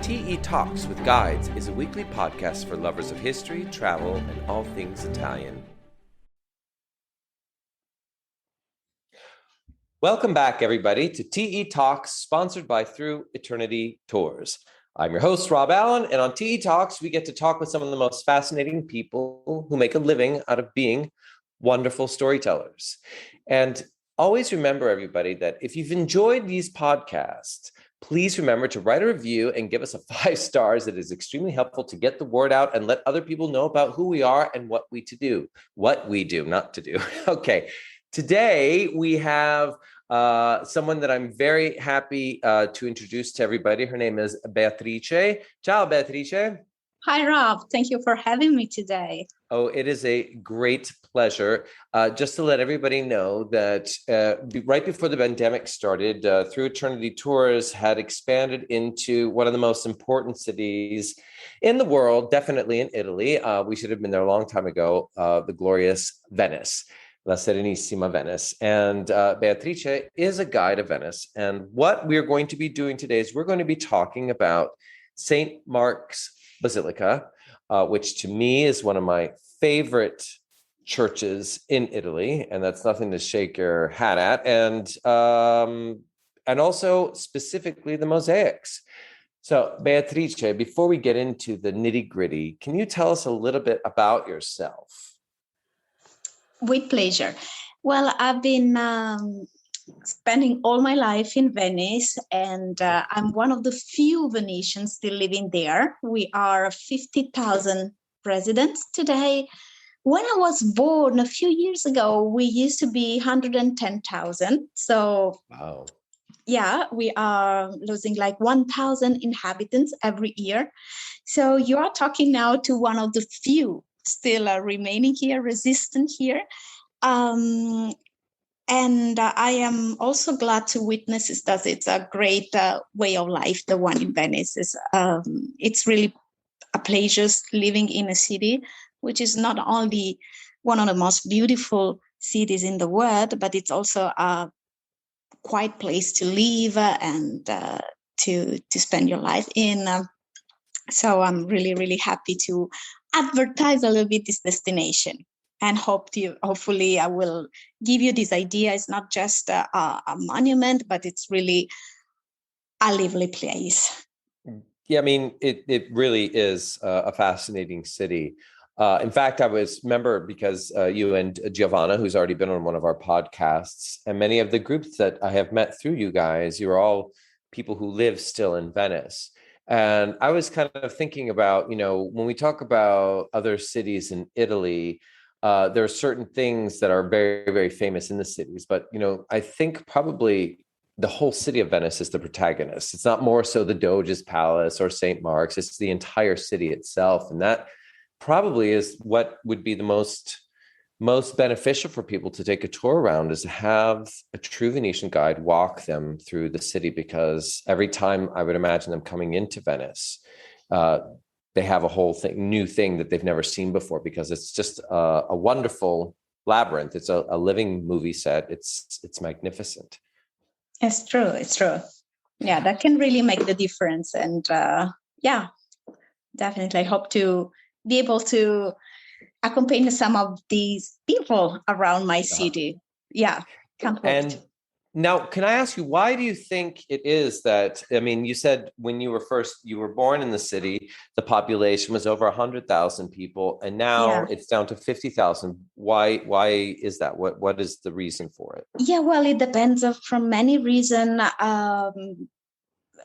TE Talks with Guides is a weekly podcast for lovers of history, travel, and all things Italian. Welcome back, everybody, to TE Talks, sponsored by Through Eternity Tours. I'm your host, Rob Allen, and on TE Talks, we get to talk with some of the most fascinating people who make a living out of being wonderful storytellers. And always remember, everybody, that if you've enjoyed these podcasts, please remember to write a review and give us a 5 stars. It is extremely helpful to get the word out and let other people know about who we are and what we do, not to do. Okay. Today, we have someone that I'm very happy to introduce to everybody. Her name is Beatrice. Ciao, Beatrice. Hi, Rob. Thank you for having me today. Oh, it is a great pleasure. Just to let everybody know that right before the pandemic started, Through Eternity Tours had expanded into one of the most important cities in the world, definitely in Italy. We should have been there a long time ago, the glorious Venice. La Serenissima Venice. And Beatrice is a guide of Venice. And what we're going to be doing today is we're going to be talking about St. Mark's Basilica, which to me is one of my favorite churches in Italy. And that's nothing to shake your hat at. And also specifically the mosaics. So Beatrice, before we get into the nitty gritty, can you tell us a little bit about yourself? With pleasure. Well, I've been spending all my life in Venice, and I'm one of the few Venetians still living there. We are 50,000 residents today. When I was born a few years ago, we used to be 110,000. So, wow. Yeah, we are losing like 1,000 inhabitants every year. So you are talking now to one of the few still remaining here, resistant here. And I am also glad to witness is that it's a great way of life, the one in Venice. It's really a pleasure living in a city, which is not only one of the most beautiful cities in the world, but it's also a quiet place to live and to spend your life in. So I'm really, really happy to advertise a little bit this destination, and hopefully I will give you this idea. It's not just a monument, but it's really a lively place. Yeah, I mean, it really is a fascinating city. In fact, I remember because you and Giovanna, who's already been on one of our podcasts, and many of the groups that I have met through you guys, you're all people who live still in Venice. And I was kind of thinking about, when we talk about other cities in Italy, there are certain things that are very, very famous in the cities. But, I think probably the whole city of Venice is the protagonist. It's not more so the Doge's Palace or St. Mark's. It's the entire city itself. And that probably is what would be the most beneficial for people to take a tour around, is to have a true Venetian guide walk them through the city, because every time I would imagine them coming into Venice, they have a whole new thing that they've never seen before, because it's just a wonderful labyrinth. It's a living movie set. It's magnificent. It's true. It's true. Yeah, that can really make the difference. And yeah, definitely. I hope to be able to accompany some of these people around my city. Yeah, can't wait. And now, can I ask you, why do you think it is that, you said when you were born in the city, the population was over 100,000 people, and now it's down to 50,000. Why is that? What is the reason for it? Yeah, well, it depends from many reasons.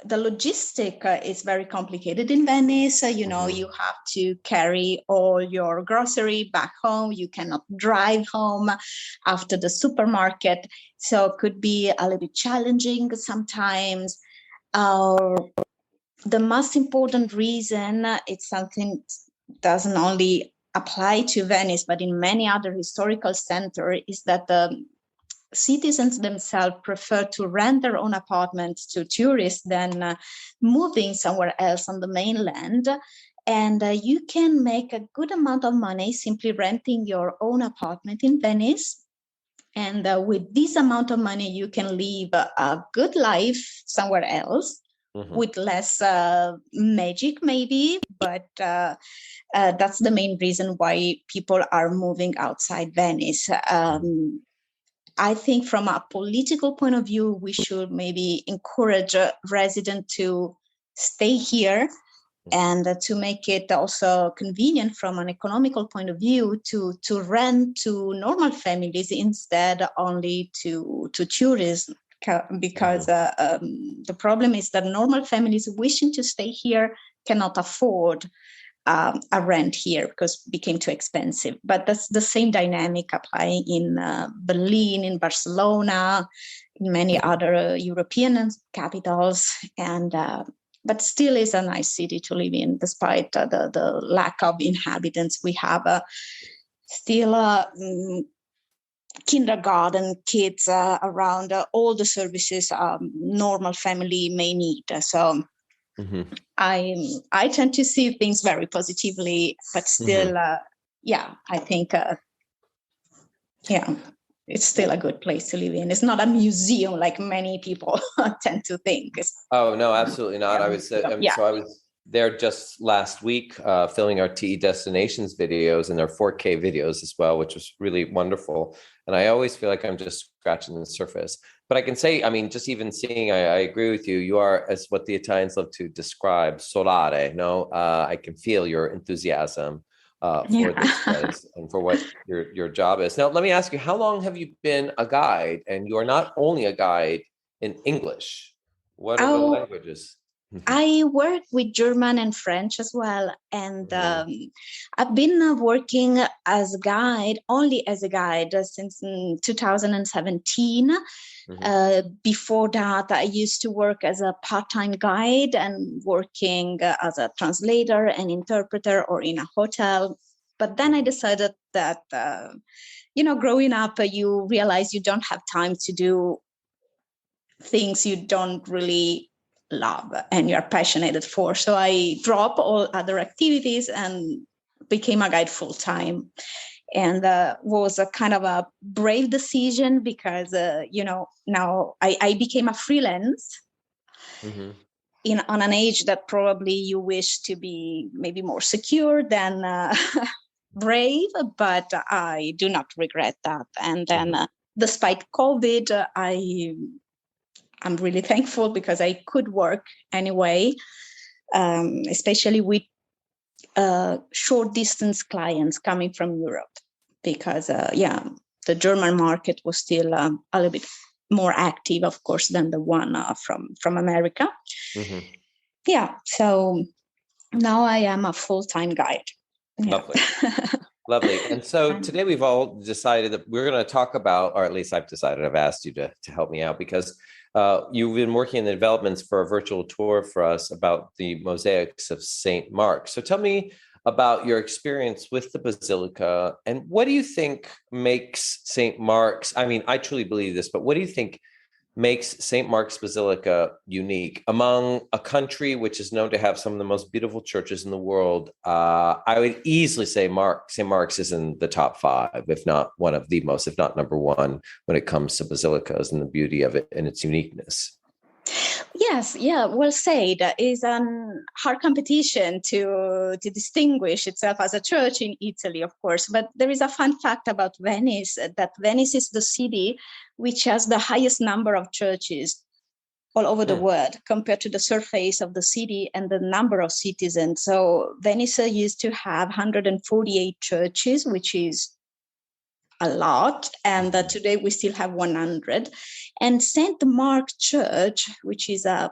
The logistic is very complicated in Venice. You have to carry all your grocery back home. You cannot drive home after the supermarket. So it could be a little bit challenging sometimes. The most important reason, it's something doesn't only apply to Venice, but in many other historical centers, is that the citizens themselves prefer to rent their own apartments to tourists than moving somewhere else on the mainland. And you can make a good amount of money simply renting your own apartment in Venice. And with this amount of money, you can live a good life somewhere else, with less magic maybe, but that's the main reason why people are moving outside Venice. I think from a political point of view, we should maybe encourage residents to stay here and to make it also convenient from an economical point of view to rent to normal families instead only to tourists, because the problem is that normal families wishing to stay here cannot afford a rent here because it became too expensive. But that's the same dynamic applying in Berlin, in Barcelona, in many other European capitals, and but still is a nice city to live in, despite the lack of inhabitants. We have still kindergarten kids around all the services normal family may need. So I tend to see things very positively, but still, I think, it's still a good place to live in. It's not a museum like many people tend to think. Oh, no, absolutely not. I was so I was there just last week filming our TE Destinations videos, and their 4K videos as well, which was really wonderful. And I always feel like I'm just scratching the surface. But I can say, I mean, just even seeing, I agree with you. You are, as what the Italians love to describe, solare. No, I can feel your enthusiasm for this place and for what your job is. Now, let me ask you, how long have you been a guide? And you are not only a guide in English. What are the languages? I work with German and French as well. And I've been working as a guide, only as a guide, since 2017. Before that, I used to work as a part-time guide and working as a translator and interpreter or in a hotel. But then I decided that, growing up, you realize you don't have time to do things you don't really love and you're passionate for. So I dropped all other activities and became a guide full-time. And was a kind of a brave decision because, now I became a freelance on an age that probably you wish to be maybe more secure than brave, but I do not regret that. And then despite COVID, I'm really thankful because I could work anyway, especially with short distance clients coming from Europe, because the German market was still a little bit more active, of course, than the one from America. So now I am a full-time guide. Lovely. And so today we've all decided that we're going to talk about, or at least I've decided, I've asked you to help me out, because you've been working in the developments for a virtual tour for us about the mosaics of St. Mark. So tell me about your experience with the basilica, and what do you think makes St. Mark's, I mean, I truly believe this, but what do you think makes St. Mark's Basilica unique among a country which is known to have some of the most beautiful churches in the world? I would easily say St. Mark's is in the top 5, if not one of the most, if not number 1, when it comes to basilicas and the beauty of it and its uniqueness. Yes, well said. It's a hard competition to distinguish itself as a church in Italy, of course. But there is a fun fact about Venice, that Venice is the city which has the highest number of churches all over the world compared to the surface of the city and the number of citizens. So Venice used to have 148 churches, which is a lot, and today we still have 100. And St. Mark Church, which is a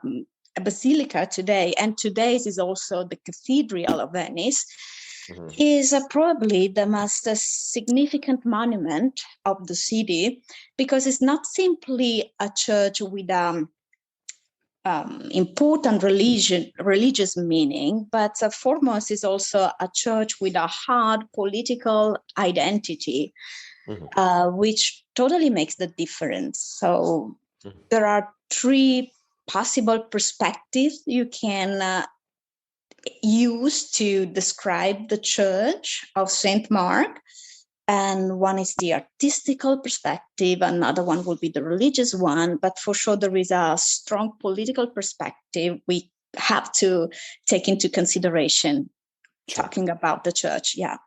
basilica today, and today is also the Cathedral of Venice, is probably the most significant monument of the city, because it's not simply a church with important religious meaning, but foremost is also a church with a hard political identity. Which totally makes the difference. So there are 3 possible perspectives you can use to describe the Church of St. Mark. and one is the artistical perspective, another one will be the religious one, but for sure there is a strong political perspective we have to take into consideration. Sure. Talking about the church. Yeah,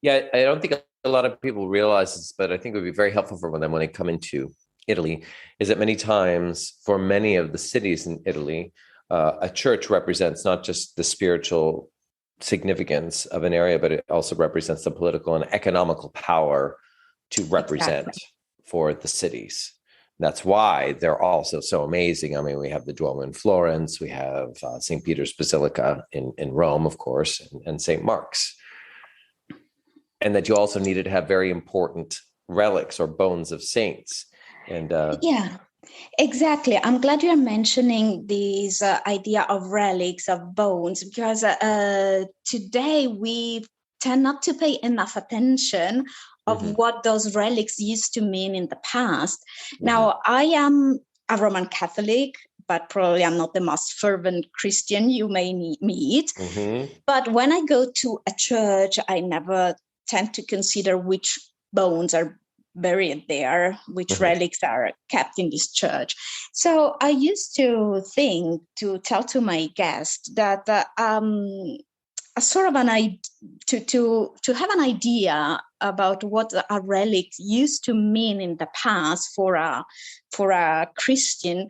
I don't think a lot of people realize this, but I think it would be very helpful for them when they come into Italy, is that many times for many of the cities in Italy, a church represents not just the spiritual significance of an area, but it also represents the political and economical power to represent for the cities. That's why they're also so amazing. I mean, we have the Duomo in Florence, we have St. Peter's Basilica in Rome, of course, and St. Mark's. And that you also needed to have very important relics or bones of saints. And yeah, exactly. I'm glad you're mentioning this idea of relics, of bones, because today we tend not to pay enough attention of what those relics used to mean in the past. Now, I am a Roman Catholic, but probably I'm not the most fervent Christian you may meet. But when I go to a church, I never tend to consider which bones are buried there, which relics are kept in this church. So I used to tell to my guests that a sort of to have an idea about what a relic used to mean in the past for a Christian.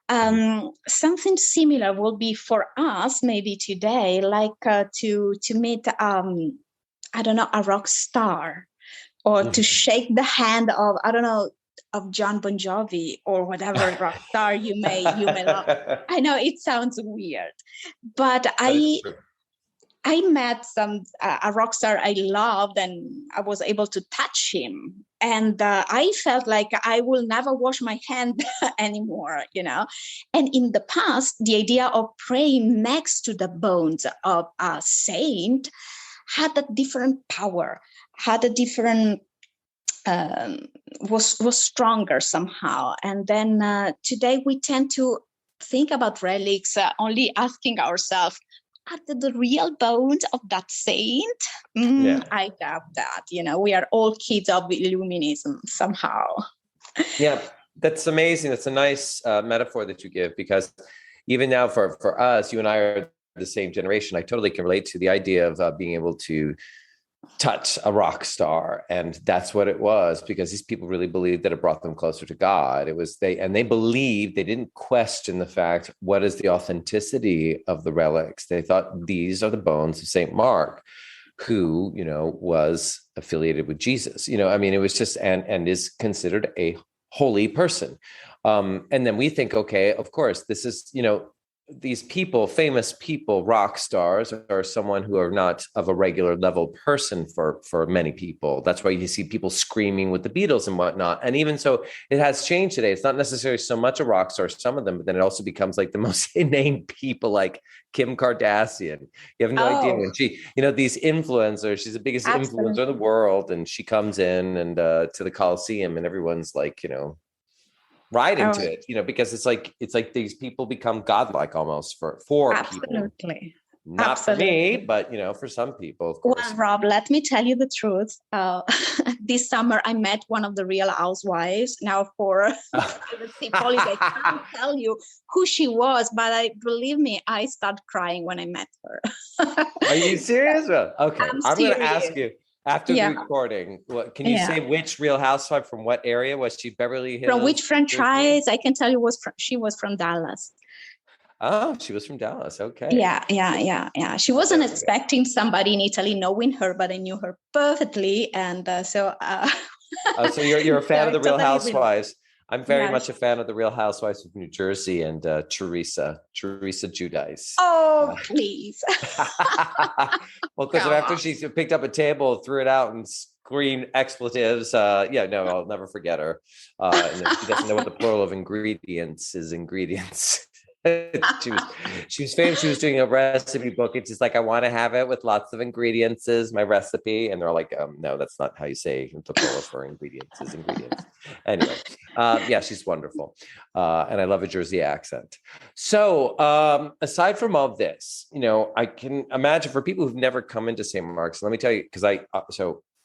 Something similar will be for us maybe today, like to meet I don't know, a rock star, or to shake the hand of, I don't know, of John Bon Jovi or whatever rock star you may love. I know it sounds weird, but I met a rock star I loved, and I was able to touch him. And I felt like I will never wash my hand anymore, you know. And in the past, the idea of praying next to the bones of a saint had a different power, had a different, was stronger somehow. And then today we tend to think about relics only asking ourselves, are the real bones of that saint? I doubt that. You know, we are all kids of Illuminism somehow. Yeah, that's amazing. That's a nice metaphor that you give, because even now for us, you and I are the same generation. I totally can relate to the idea of being able to touch a rock star. And that's what it was, because these people really believed that it brought them closer to God. It was they believed, they didn't question the fact, what is the authenticity of the relics? They thought these are the bones of St. Mark, who, you know, was affiliated with Jesus. You know, I mean, it was just, and is considered a holy person. And then we think, okay, of course, this is, you know, these people, famous people, rock stars, are someone who are not of a regular level person for many people. That's why you see people screaming with the Beatles and whatnot. And even so, it has changed today. It's not necessarily so much a rock star, some of them, but then it also becomes like the most inane people, like Kim Kardashian. You have no idea when she, you know, these influencers, she's the biggest influencer in the world. And she comes in and to the Coliseum, and everyone's like, you know, right into it, you know, because it's like these people become godlike almost for absolutely people. Not for me, but, you know, for some people, of course. Well, Rob, let me tell you the truth. This summer, I met one of the Real Housewives. Now, for privacy policy, I can't tell you who she was, but believe me, I started crying when I met her. Are you serious? Well, okay, I'm going to ask you. After the recording, can you say which Real Housewife from what area? Was she Beverly Hills? From which franchise? I can tell you she was from Dallas. Oh, she was from Dallas. Okay. Yeah. She wasn't expecting somebody in Italy knowing her, but I knew her perfectly. And so... so you're a fan of the Real Housewives. I'm very much a fan of the Real Housewives of New Jersey and Teresa Giudice. Oh, please. Well, because after she picked up a table, threw it out, and screamed expletives. I'll never forget her. And she doesn't know what the plural of ingredients is. Ingredients. she was famous. She was doing a recipe book. It's just like, I want to have it with lots of ingredients is my recipe. And they're like, no, that's not how you say the plural for ingredients is ingredients. Anyway, she's wonderful. And I love a Jersey accent. So aside from all this, you know, I can imagine for people who've never come into St. Mark's, let me tell you, because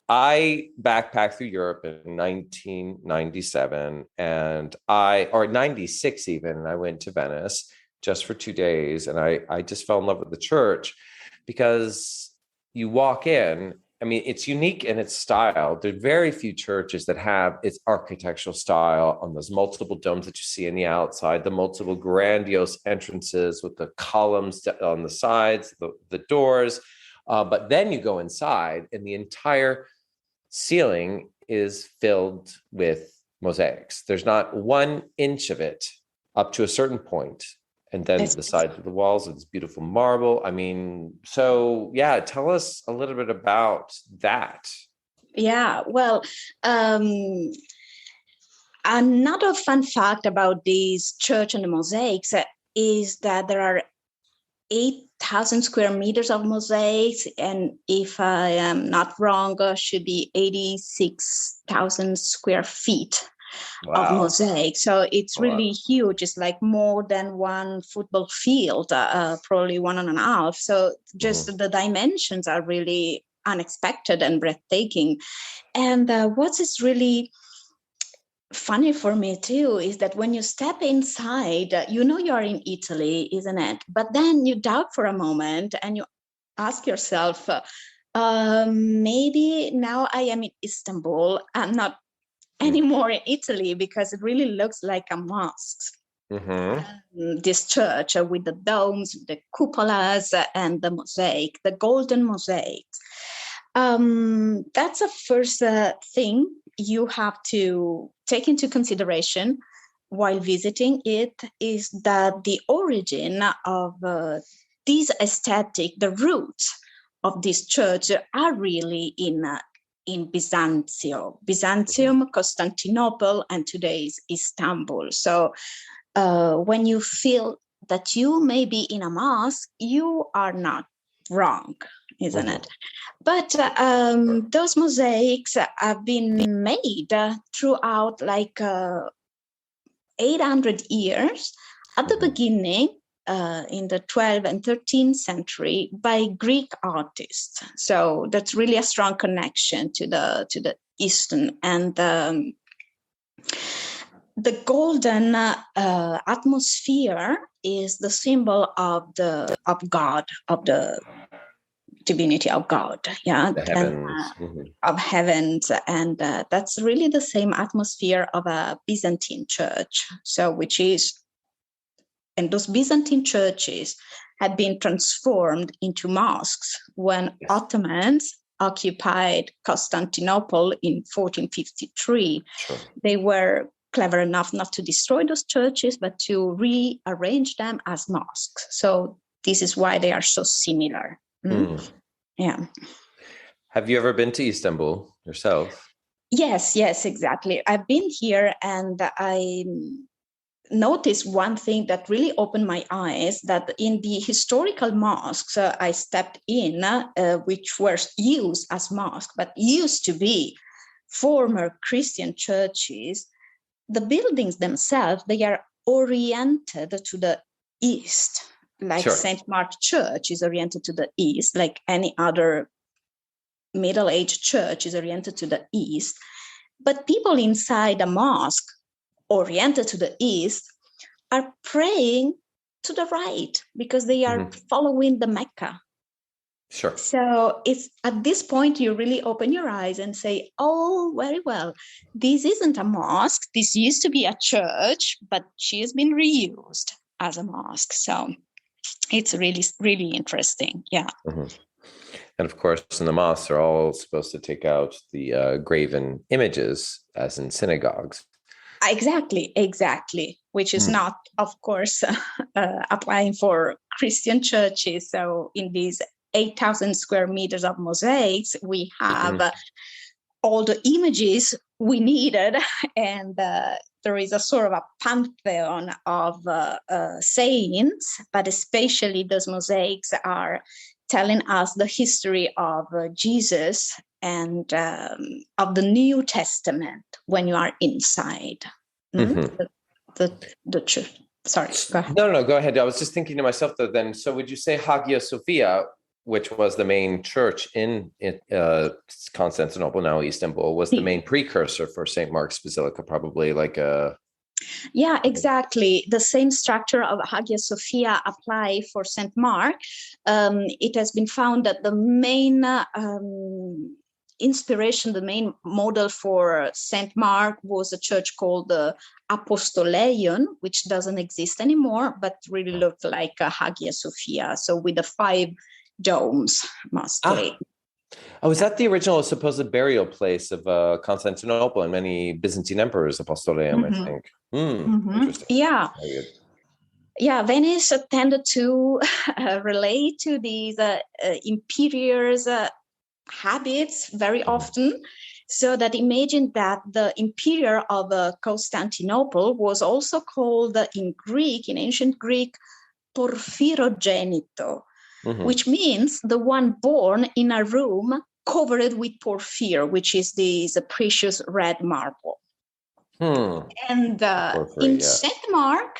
I backpacked through Europe in 1997 or 96 even, and I went to Venice just for 2 days. And I just fell in love with the church because you walk in. I mean, it's unique in its style. There are very few churches that have its architectural style on those multiple domes that you see on the outside, the multiple grandiose entrances with the columns on the sides, the doors. But then you go inside and the entire ceiling is filled with mosaics. There's not 1 inch of it up to a certain point. And then the sides of the walls, it's beautiful marble. I mean, so yeah, tell us a little bit about that. Yeah, well, another fun fact about this church and the mosaics is that there are 8,000 square meters of mosaics, and if I am not wrong, should be 86,000 square feet of mosaic. So it's really huge. It's like more than one football field, probably 1.5. So just the dimensions are really unexpected and breathtaking. And what is really funny for me too is that when you step inside, you're in Italy, isn't it? But then you doubt for a moment and you ask yourself, maybe now I am in Istanbul. I'm not anymore in Italy, because it really looks like a mosque. This church with the domes, the cupolas, and the mosaic, the golden mosaics. That's a first thing you have to take into consideration while visiting it, is that the origin of this aesthetic, the roots of this church are really in Byzantium, Constantinople, and today's Istanbul. So when you feel that you may be in a mosque, you are not wrong, isn't it? But those mosaics have been made throughout 800 years at the beginning, in the 12th and 13th century, by Greek artists. So that's really a strong connection to the Eastern. And the golden atmosphere is the symbol of God, of the divinity of God, The heavens. of heavens, and that's really the same atmosphere of a Byzantine church. So, and those Byzantine churches had been transformed into mosques when Ottomans occupied Constantinople in 1453. Sure. They were clever enough not to destroy those churches, but to rearrange them as mosques. So this is why they are so similar. Yeah. Have you ever been to Istanbul yourself? Yes, exactly. I've been here, and I noticed one thing that really opened my eyes, that in the historical mosques I stepped in, which were used as mosques, but used to be former Christian churches, the buildings themselves, they are oriented to the east. Like St. Mark Church is oriented to the east, like any other middle-aged church is oriented to the east. But people inside a mosque oriented to the east are praying to the right, because they are following the Mecca. Sure. So it's at this point you really open your eyes and say, oh, very well, this isn't a mosque. This used to be a church, but she has been reused as a mosque. So it's really, really interesting. Yeah. And of course, in the mosques, they're all supposed to take out the graven images, as in synagogues. Exactly. Which is not, of course, applying for Christian churches. So in these 8,000 square meters of mosaics, we have all the images we needed, and there is a sort of a pantheon of saints, but especially those mosaics are telling us the history of Jesus and of the New Testament when you are inside the church. Sorry, go ahead. No, go ahead. I was just thinking to myself, though, then, so would you say Hagia Sophia which was the main church in Constantinople, now Istanbul, was the main precursor for St. Mark's Basilica, probably like a... Yeah, exactly. The same structure of Hagia Sophia apply for St. Mark. It has been found that the main inspiration, the main model for St. Mark was a church called the Apostoleion, which doesn't exist anymore, but really looked like a Hagia Sophia. So with the 5 domes, mostly. Oh, is that the original supposed burial place of Constantinople and many Byzantine emperors, Apostoleion, I think? Interesting. Yeah. Yeah, Venice tended to relate to these imperials' habits very often. So that imagine that the imperial of Constantinople was also called in Greek, in ancient Greek, Porphyrogenito, which means the one born in a room covered with porphyr, which is this precious red marble. And in St. Mark,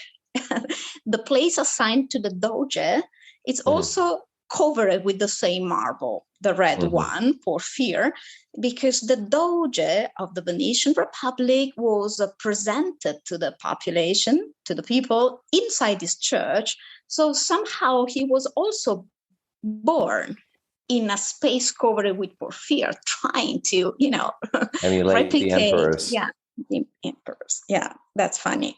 the place assigned to the Doge, it's also covered with the same marble, the red one, porphyr, because the Doge of the Venetian Republic was presented to the population, to the people inside this church. So somehow he was also born in a space covered with porphyr, trying to, emulate replicate the emperors. Yeah, the emperors. Yeah, that's funny.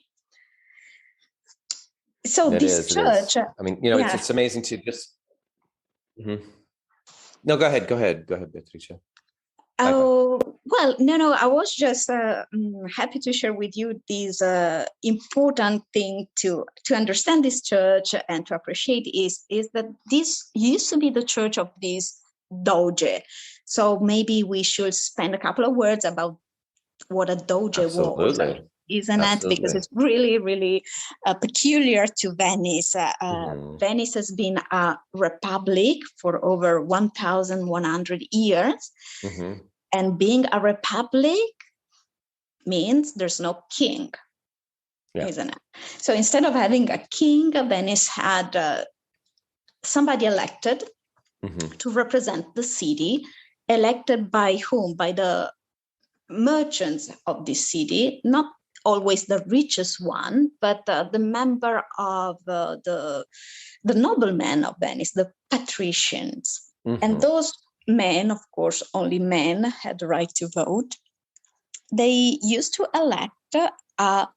So this church, I mean, it's amazing to just. No, go ahead, Beatrice. Oh, well, no, I was just happy to share with you this important thing to understand this church and to appreciate is that this used to be the church of this Doge. So maybe we should spend a couple of words about what a Doge was. Isn't it? Because it's really, really peculiar to Venice. Venice has been a republic for over 1,100 years. And being a republic means there's no king, isn't it? So instead of having a king, Venice had somebody elected to represent the city, elected by whom? By the merchants of this city, not always the richest one, but the member of the noblemen of Venice, the patricians. And those men, of course, only men had the right to vote. They used to elect a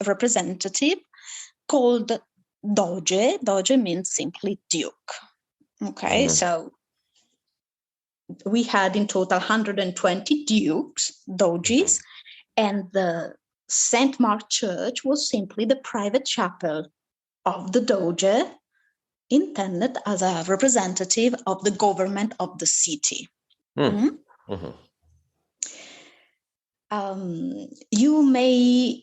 representative called Doge. Doge means simply duke. Okay, so we had in total 120 dukes, doges, and the St. Mark Church was simply the private chapel of the Doge, intended as a representative of the government of the city. You may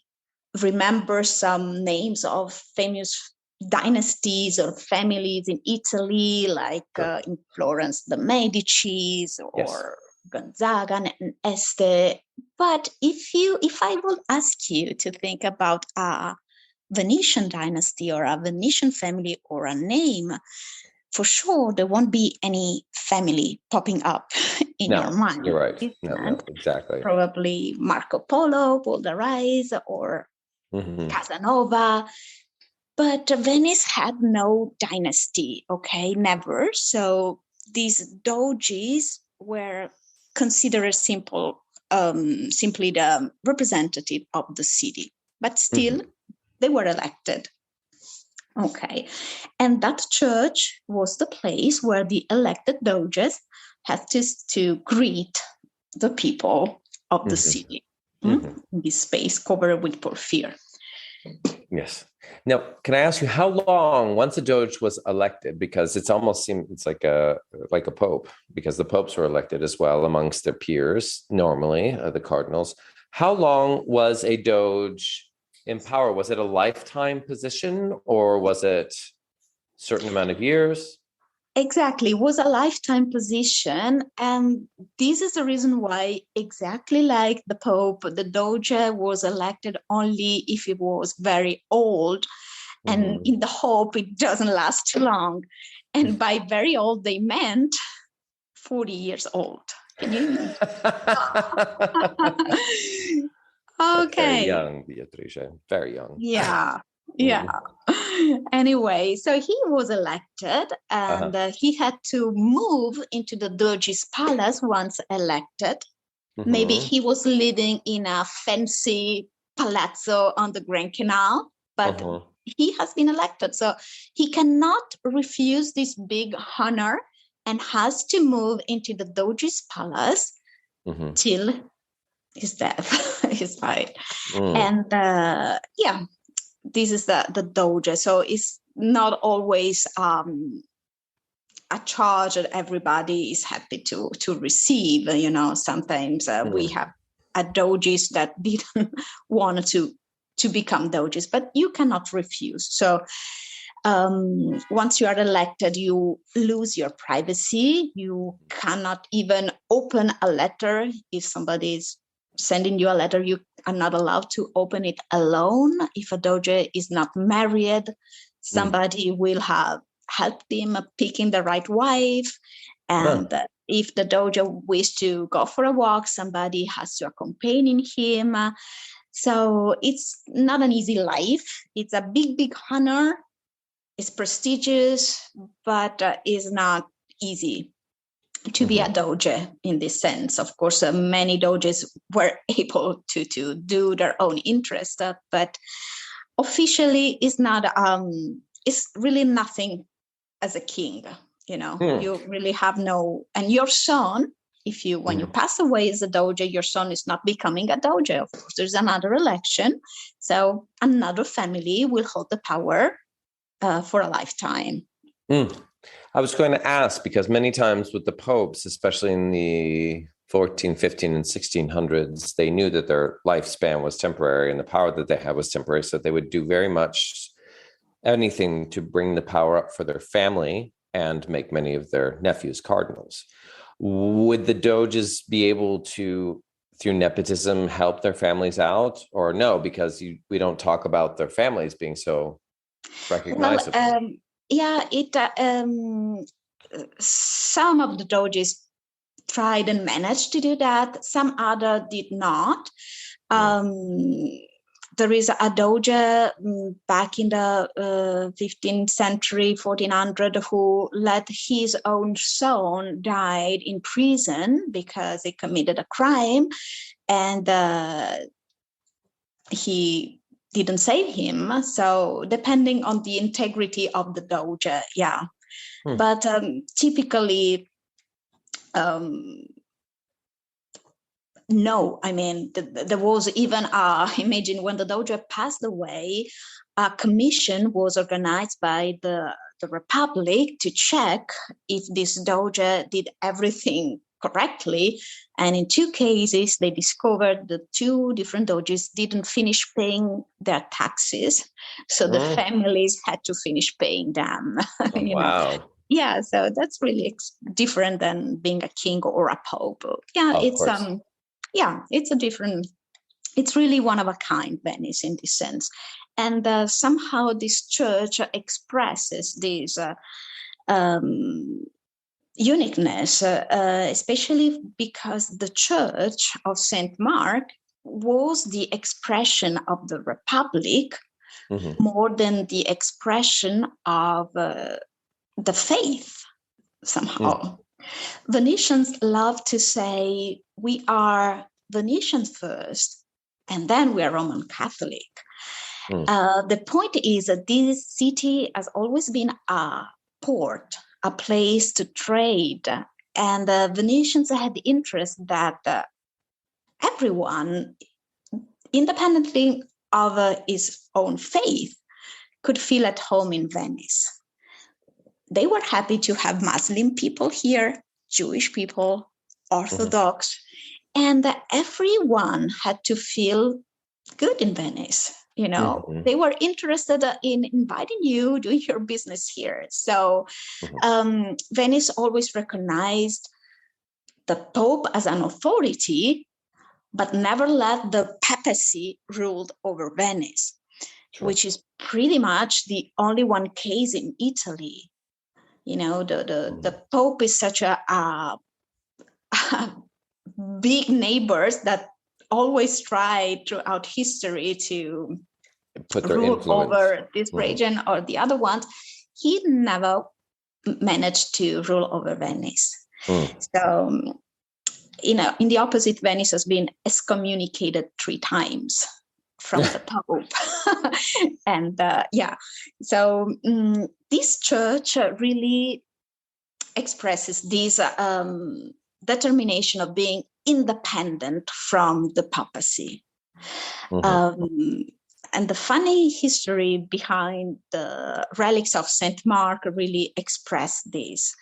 remember some names of famous dynasties or families in Italy, like in Florence, the Medicis, or Gonzaga and Este. But if I will ask you to think about a Venetian dynasty or a Venetian family or a name, for sure there won't be any family popping up in your mind. You're right. No, exactly. Probably Marco Polo, Paul the Rise, or Casanova. But Venice had no dynasty, never. So these doges were considered simply the representative of the city. But still, they were elected. And that church was the place where the elected doges had to greet the people of the city in this space covered with porphyr. Yes. Now, can I ask you how long, once a doge was elected, because it's like a pope, because the popes were elected as well amongst their peers, normally the cardinals. How long was a doge in power? Was it a lifetime position or was it a certain amount of years? Exactly, it was a lifetime position. And this is the reason why, exactly like the Pope, the Doge was elected only if he was very old and in the hope it doesn't last too long. And by very old, they meant 40 years old. Can you imagine? Okay. Very young, Beatrice. Very young. Yeah. Yeah. Anyway, so he was elected, and he had to move into the Doge's palace once elected. Maybe he was living in a fancy palazzo on the Grand Canal, but he has been elected. So he cannot refuse this big honor and has to move into the Doge's palace till his death, his fight. And this is the Doge. So it's not always a charge that everybody is happy to receive. Sometimes we have doges that didn't want to become doges, but you cannot refuse. So once you are elected, you lose your privacy. You cannot even open a letter. If somebody is sending you a letter, you are not allowed to open it alone. If a doge is not married, somebody will have helped him picking the right wife. And if the doge wishes to go for a walk, somebody has to accompany him. So it's not an easy life. It's a big, big honor. It's prestigious, but it's not easy to be a doge in this sense. Of course, many doges were able to do their own interest, but officially it's not. It's really nothing as a king. You really have no. And your son, when you pass away as a doge, your son is not becoming a doge. Of course, there's another election, so another family will hold the power for a lifetime. I was going to ask, because many times with the popes, especially in the 14, 15, and 1600s, they knew that their lifespan was temporary and the power that they had was temporary. So they would do very much anything to bring the power up for their family and make many of their nephews cardinals. Would the doges be able to, through nepotism, help their families out, or no? Because we don't talk about their families being so recognizable. Well, some of the doges tried and managed to do that. Some other did not. There is a doge back in the 15th century, 1400, who let his own son die in prison because he committed a crime, and he didn't save him. So depending on the integrity of the doge, but typically, no. I mean, there was even imagine when the doge passed away, a commission was organized by the Republic to check if this doge did everything correctly. And in 2 cases, they discovered that 2 different doges didn't finish paying their taxes. So the families had to finish paying them. Wow. Yeah, so that's really different than being a king or a pope. It's a different, it's really one of a kind, Venice, in this sense. And somehow this church expresses this uniqueness, especially because the Church of St. Mark was the expression of the Republic more than the expression of the faith, somehow. Venetians love to say we are Venetians first, and then we are Roman Catholic. The point is that this city has always been a port, a place to trade, and the Venetians had the interest that everyone, independently of his own faith, could feel at home in Venice. They were happy to have Muslim people here, Jewish people, Orthodox, and everyone had to feel good in Venice. They were interested in inviting you, doing your business here. So Venice always recognized the Pope as an authority, but never let the papacy rule over Venice. Sure. which is pretty much the only one case in Italy. You know, the Pope is such a big neighbors that always try throughout history to Put their rule influence over this region or the other ones. He never managed to rule over Venice. So, you know, in the opposite, Venice has been excommunicated 3 times from the Pope. And so this church really expresses this determination of being independent from the papacy. And the funny history behind the relics of St. Mark really express this.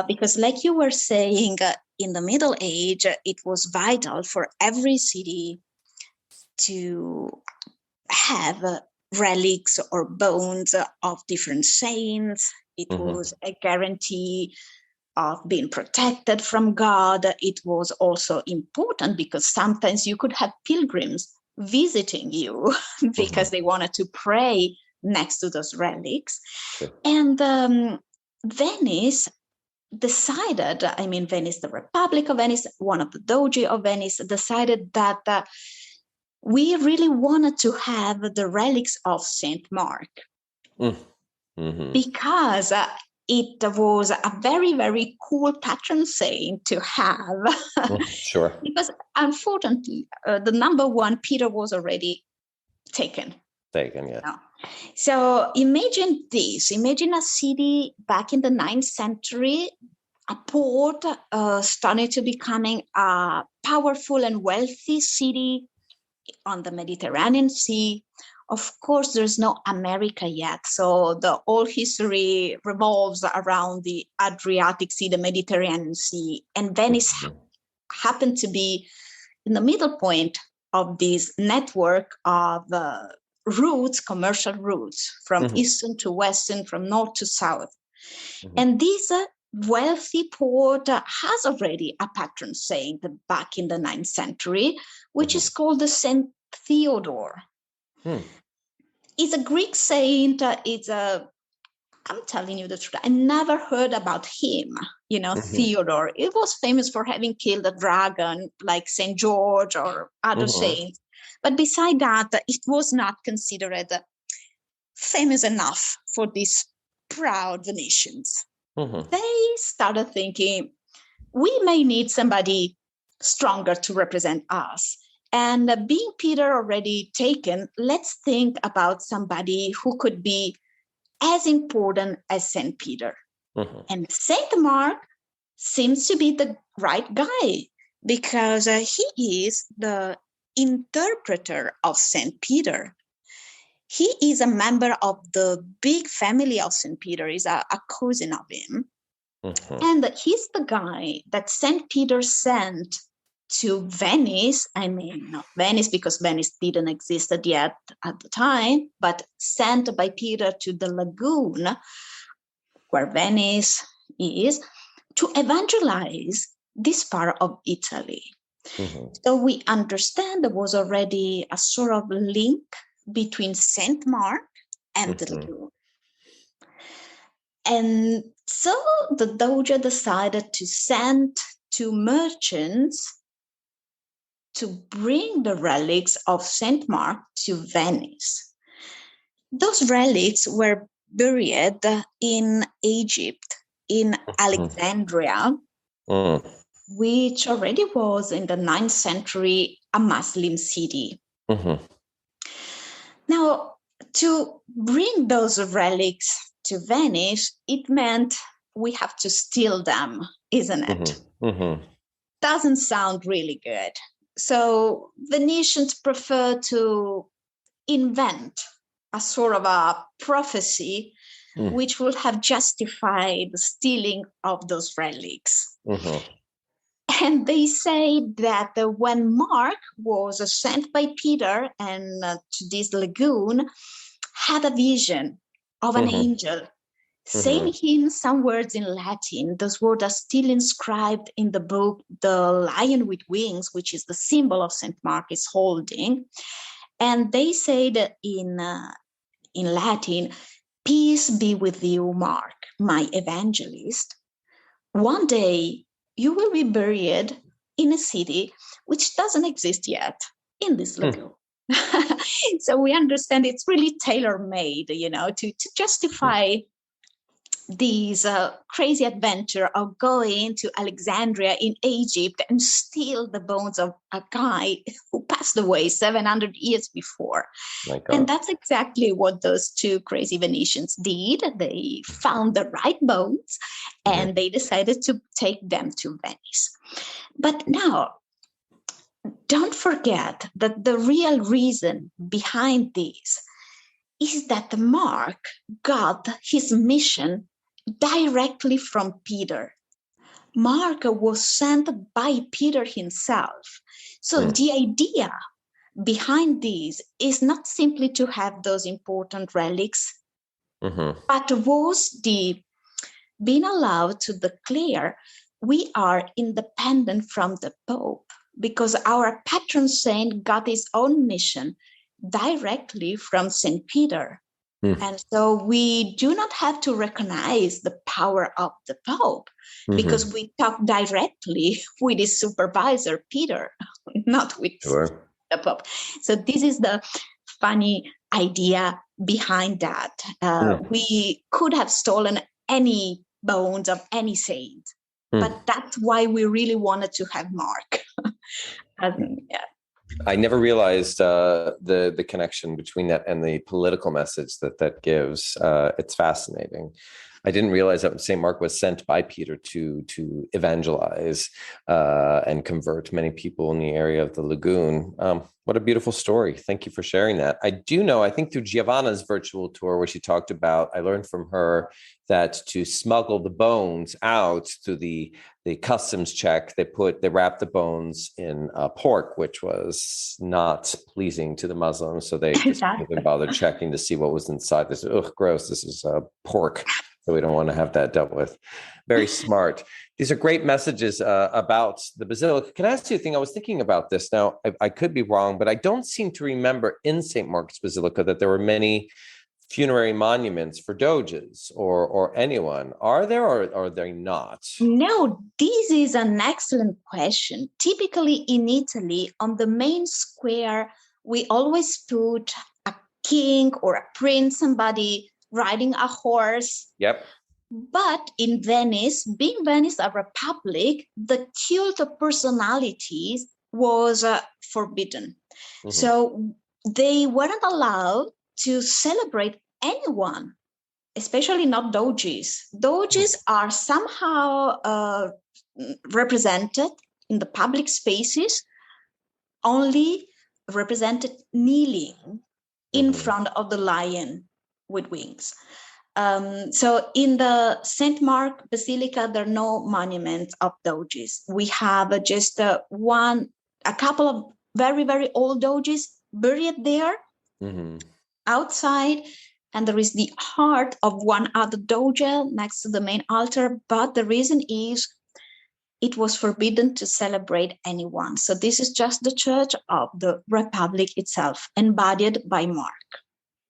Because like you were saying, in the Middle Age, it was vital for every city to have relics or bones of different saints. It was a guarantee of being protected from God. It was also important because sometimes you could have pilgrims visiting you because they wanted to pray next to those relics. Sure. And Venice decided, Venice, the Republic of Venice, one of the Doge of Venice, decided that we really wanted to have the relics of St. Mark because it was a very, very cool patron saint to have. Sure. Because unfortunately, the number one, Peter, was already taken. Yeah. So imagine this. Imagine a city back in the 9th century, a port starting to becoming a powerful and wealthy city on the Mediterranean Sea. Of course, there's no America yet. So the whole history revolves around the Adriatic Sea, the Mediterranean Sea. And Venice happened to be in the middle point of this network of routes, commercial routes, from eastern to western, from north to south. And this wealthy port has already a patron saint back in the 9th century, which is called the Saint Theodore. It's a Greek saint. I'm telling you the truth, I never heard about him, Theodore. It was famous for having killed a dragon like St. George or other saints. But beside that, it was not considered famous enough for these proud Venetians. They started thinking, we may need somebody stronger to represent us. And being Peter already taken, let's think about somebody who could be as important as St. Peter. And St. Mark seems to be the right guy because he is the interpreter of St. Peter. He is a member of the big family of St. Peter, is a cousin of him. And he's the guy that St. Peter sent to Venice. Not Venice because Venice didn't exist yet at the time, but sent by Peter to the lagoon where Venice is to evangelize this part of Italy. So we understand there was already a sort of link between St. Mark and the lagoon. And so the Doge decided to send 2 merchants to bring the relics of St. Mark to Venice. Those relics were buried in Egypt, in Alexandria, which already was in the 9th century a Muslim city. Now, to bring those relics to Venice, it meant we have to steal them, isn't it? Doesn't sound really good. So Venetians prefer to invent a sort of a prophecy which would have justified the stealing of those relics. And they say that when Mark was sent by Peter and to this lagoon, had a vision of an angel saying him some words in Latin. Those words are still inscribed in the book, the lion with wings, which is the symbol of St. Mark is holding. And they said in Latin, "Peace be with you, Mark, my evangelist. One day you will be buried in a city which doesn't exist yet, in this lagoon." So we understand it's really tailor-made, to justify this crazy adventure of going to Alexandria in Egypt and steal the bones of a guy who passed away 700 years before. And that's exactly what those two crazy Venetians did. They found the right bones and they decided to take them to Venice. But now, don't forget that the real reason behind this is that Mark got his mission directly from Peter. Mark was sent by Peter himself. So the idea behind this is not simply to have those important relics, but was being allowed to declare we are independent from the Pope, because our patron saint got his own mission directly from St. Peter. And so we do not have to recognize the power of the Pope because we talk directly with his supervisor, Peter, not with the Pope. So this is the funny idea behind that. We could have stolen any bones of any saint, but that's why we really wanted to have Mark. I never realized the connection between that and the political message that gives. It's fascinating. I didn't realize that St. Mark was sent by Peter to evangelize and convert many people in the area of the lagoon. What a beautiful story. Thank you for sharing that. I do know, I think through Giovanna's virtual tour where she talked about, I learned from her that to smuggle the bones out through the customs check, they wrapped the bones in pork, which was not pleasing to the Muslims. So they just didn't bother checking to see what was inside. They said, "Ugh, gross, this is pork. So we don't want to have that dealt with." Very smart. These are great messages about the basilica. Can I ask you a thing? I was thinking about this. Now, I could be wrong, but I don't seem to remember in St. Mark's Basilica that there were many funerary monuments for doges or anyone. Are there or are they not? No, this is an excellent question. Typically in Italy, on the main square, we always put a king or a prince, somebody riding a horse. Yep. But in Venice, being Venice a republic, the cult of personalities was forbidden. So they weren't allowed to celebrate anyone, especially not doges. Doges are somehow represented in the public spaces, only represented kneeling in front of the lion with wings. So in the St. Mark Basilica, there are no monuments of doges. We have just a couple of very, very old doges buried there outside. And there is the heart of one other doge next to the main altar. But the reason is it was forbidden to celebrate anyone. So this is just the church of the Republic itself, embodied by Mark.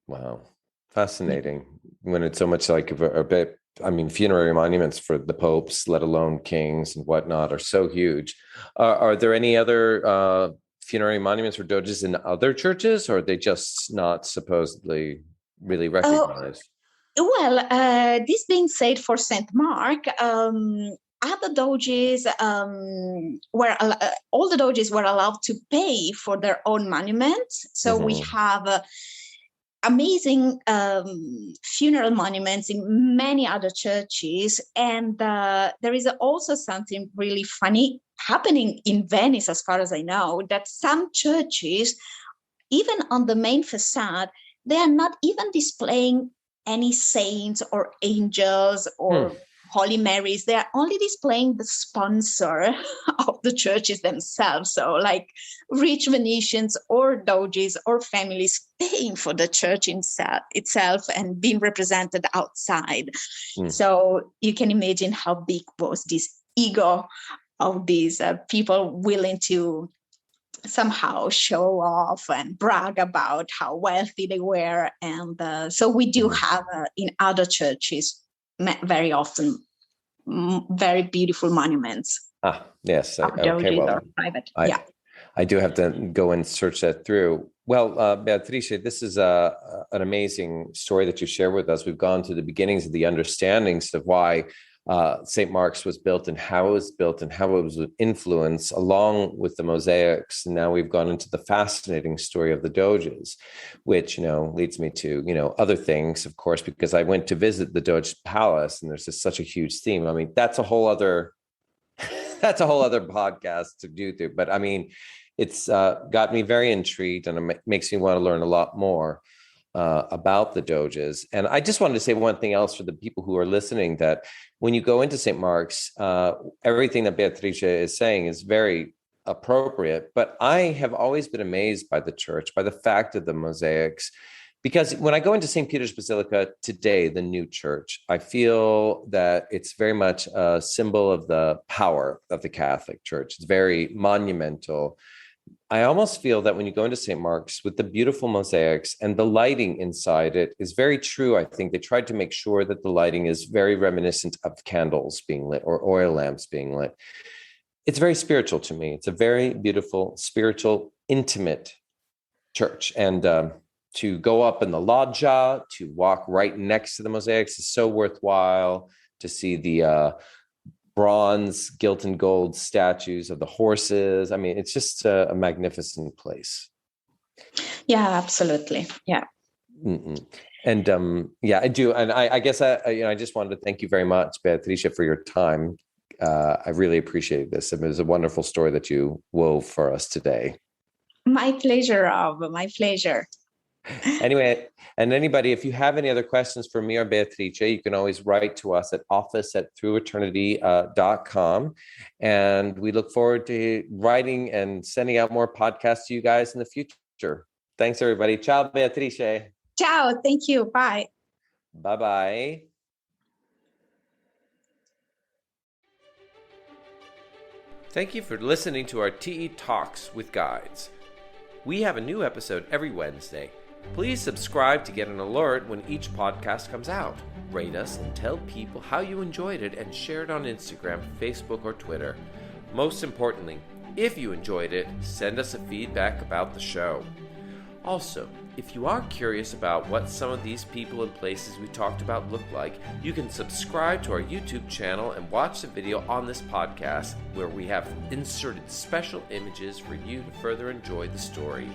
Wow. Fascinating. When it's so much like a bit, funerary monuments for the popes, let alone kings and whatnot, are so huge. Are there any other funerary monuments for doges in other churches, or are they just not supposedly really recognized? This being said, for St. Mark, other doges all the doges were allowed to pay for their own monuments. So we have amazing funeral monuments in many other churches. And there is also something really funny happening in Venice, as far as I know, that some churches, even on the main facade, they are not even displaying any saints or angels or Holy Marys. They are only displaying the sponsor of the churches themselves. So like rich Venetians or doges or families paying for the church itself and being represented outside. So you can imagine how big was this ego of these people willing to somehow show off and brag about how wealthy they were. And so we do have in other churches very often very beautiful monuments. Yes. Okay, well, or private. I do have to go and search that through. Well, Beatrice, this is an amazing story that you share with us. We've gone to the beginnings of the understandings of why St. Mark's was built and how it was built and how it was influenced along with the mosaics. And now we've gone into the fascinating story of the Doges, which, leads me to, other things, of course, because I went to visit the Doge Palace and there's just such a huge theme. I mean, that's a whole other podcast to do through. But I mean, it's got me very intrigued and it makes me want to learn a lot more about the Doges. And I just wanted to say one thing else for the people who are listening, that when you go into St. Mark's, everything that Beatrice is saying is very appropriate. But I have always been amazed by the church, by the fact of the mosaics, because when I go into St. Peter's Basilica today, the new church, I feel that it's very much a symbol of the power of the Catholic Church. It's very monumental. I almost feel that when you go into St. Mark's with the beautiful mosaics and the lighting inside it is very true. I think they tried to make sure that the lighting is very reminiscent of candles being lit or oil lamps being lit. It's very spiritual to me. It's a very beautiful, spiritual, intimate church. And to go up in the loggia, to walk right next to the mosaics is so worthwhile. To see the bronze, gilt and gold statues of the horses. I mean, it's just a magnificent place. Yeah, absolutely. Yeah. Mm-mm. And I do. And I guess I just wanted to thank you very much, Beatrice, for your time. I really appreciate this. It was a wonderful story that you wove for us today. My pleasure, Rob. My pleasure. Anyway, and anybody, if you have any other questions for me or Beatrice, you can always write to us at office@througheternity.com. And we look forward to writing and sending out more podcasts to you guys in the future. Thanks, everybody. Ciao, Beatrice. Ciao. Thank you. Bye. Bye-bye. Thank you for listening to our TE Talks with Guides. We have a new episode every Wednesday. Please subscribe to get an alert when each podcast comes out. Rate us and tell people how you enjoyed it and share it on Instagram, Facebook, or Twitter. Most importantly, if you enjoyed it, send us a feedback about the show. Also, if you are curious about what some of these people and places we talked about look like, you can subscribe to our YouTube channel and watch the video on this podcast where we have inserted special images for you to further enjoy the story.